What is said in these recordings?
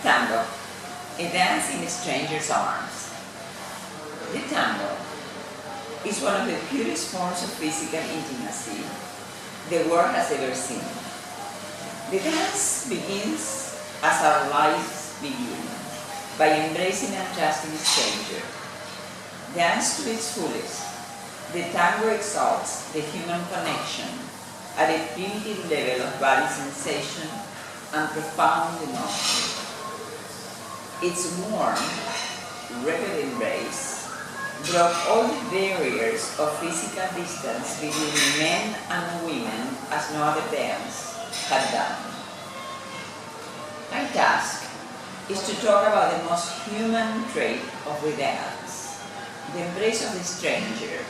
Tango, a dance in a stranger's arms. The tango is one of the purest forms of physical intimacy the world has ever seen. The dance begins as our lives begin, by embracing and trusting a stranger. Dance to its fullest, the tango exalts the human connection at a primitive level of body sensation and profound emotion. Its warm, rapid embrace broke all the barriers of physical distance between men and women as no other dance had done. My task is to talk about the most human trait of the dance, the embrace of the stranger,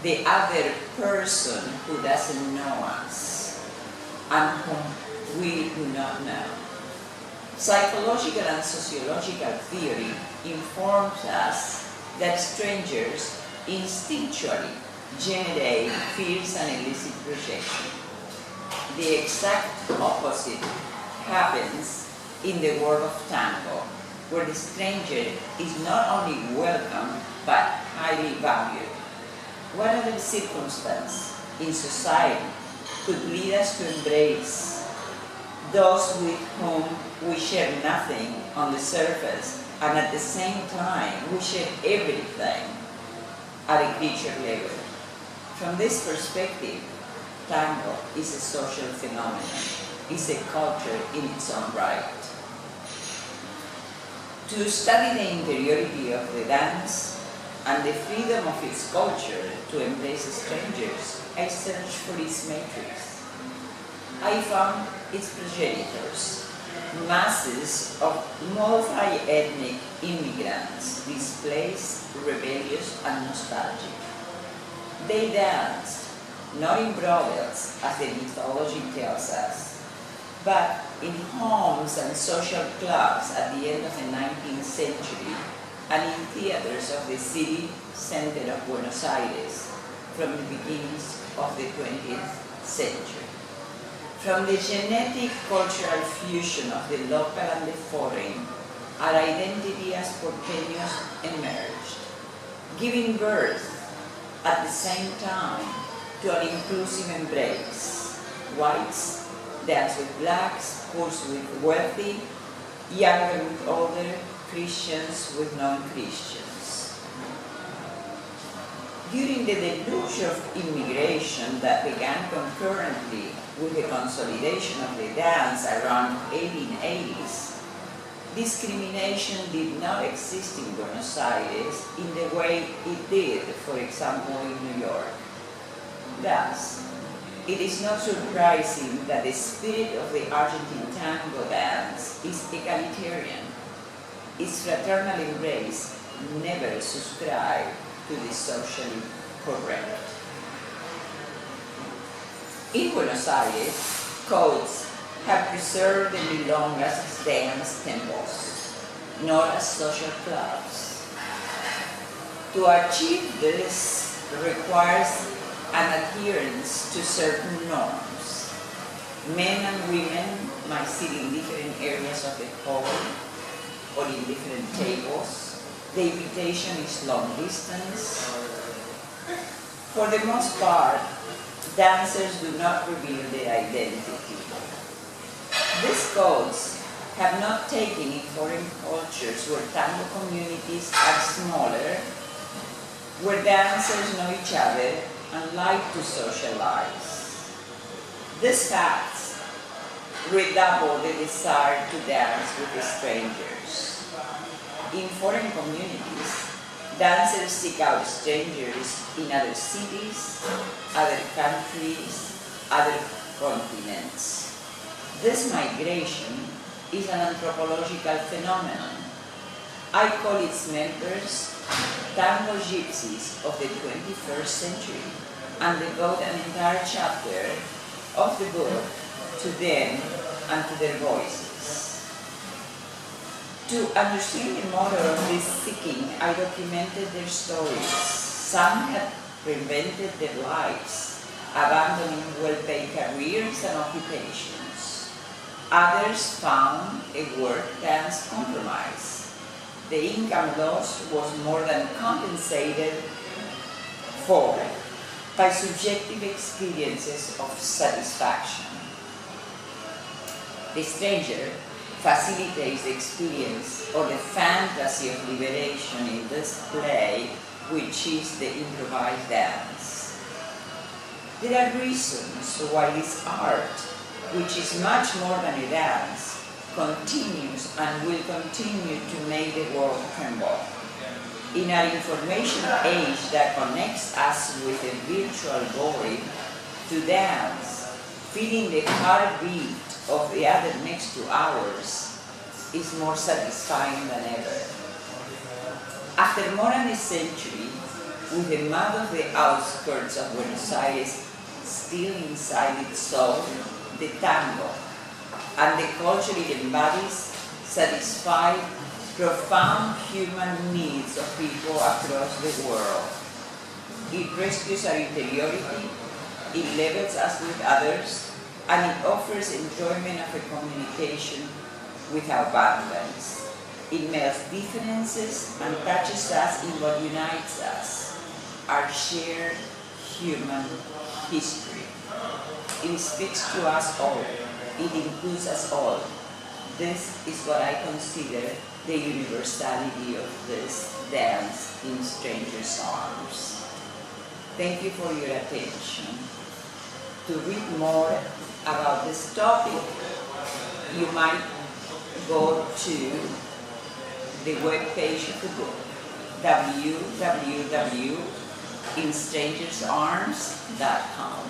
the other person who doesn't know us and whom we do not know. Psychological and sociological theory informs us that strangers instinctually generate fears and illicit rejection. The exact opposite happens in the world of tango, where the stranger is not only welcome but highly valued. What other circumstance in society could lead us to embrace those with whom we share nothing on the surface and at the same time we share everything at a creature level? From this perspective, tango is a social phenomenon, is a culture in its own right. To study the interiority of the dance and the freedom of its culture to embrace strangers, I searched for its matrix. I found its progenitors, masses of multi-ethnic immigrants, displaced, rebellious, and nostalgic. They danced, not in brothels, as the mythology tells us, but in homes and social clubs at the end of the 19th century and in theaters of the city center of Buenos Aires from the beginnings of the 20th century. From the genetic cultural fusion of the local and the foreign, our identity as porteños emerged, giving birth at the same time to an inclusive embrace. Whites dance with blacks, poors with wealthy, younger with older, Christians with non-Christians. During the deluge of immigration that began concurrently with the consolidation of the dance around 1880s, discrimination did not exist in Buenos Aires in the way it did, for example, in New York. Thus, it is not surprising that the spirit of the Argentine tango dance is egalitarian. Its fraternal embrace never subscribed to the socially correct. In Buenos Aires, codes have preserved the milongas as dance temples, not as social clubs. To achieve this requires an adherence to certain norms. Men and women might sit in different areas of the hall or in different tables. The invitation is long distance. For the most part, dancers do not reveal their identity. These codes have not taken in foreign cultures where tango communities are smaller, where dancers know each other and like to socialize. These facts redouble the desire to dance with the strangers. In foreign communities, dancers seek out strangers in other cities, other countries, other continents. This migration is an anthropological phenomenon. I call its members tango gypsies of the 21st century and devote an entire chapter of the book to them and to their voices. To understand the motor of this seeking, I documented their stories. Some had reinvented their lives, abandoning well-paid careers and occupations. Others found a work dance compromise. The income loss was more than compensated for by subjective experiences of satisfaction. The stranger facilitates the experience or the fantasy of liberation in this play, which is the improvised dance. There are reasons why this art, which is much more than a dance, continues and will continue to make the world tremble. In our information age that connects us with a virtual body, to dance, feeling the heartbeat of the other next to ours, is more satisfying than ever. After more than a century, with the mud of the outskirts of Buenos Aires still inside its soul, the tango, and the culture it embodies, satisfy profound human needs of people across the world. It rescues our interiority, it levels us with others, and it offers enjoyment of a communication without boundaries. It melts differences and touches us in what unites us, our shared human history. It speaks to us all. It includes us all. This is what I consider the universality of this dance in strangers' arms. Thank you for your attention. To read more about this topic, you might go to the webpage of the book, www.instrangersarms.com.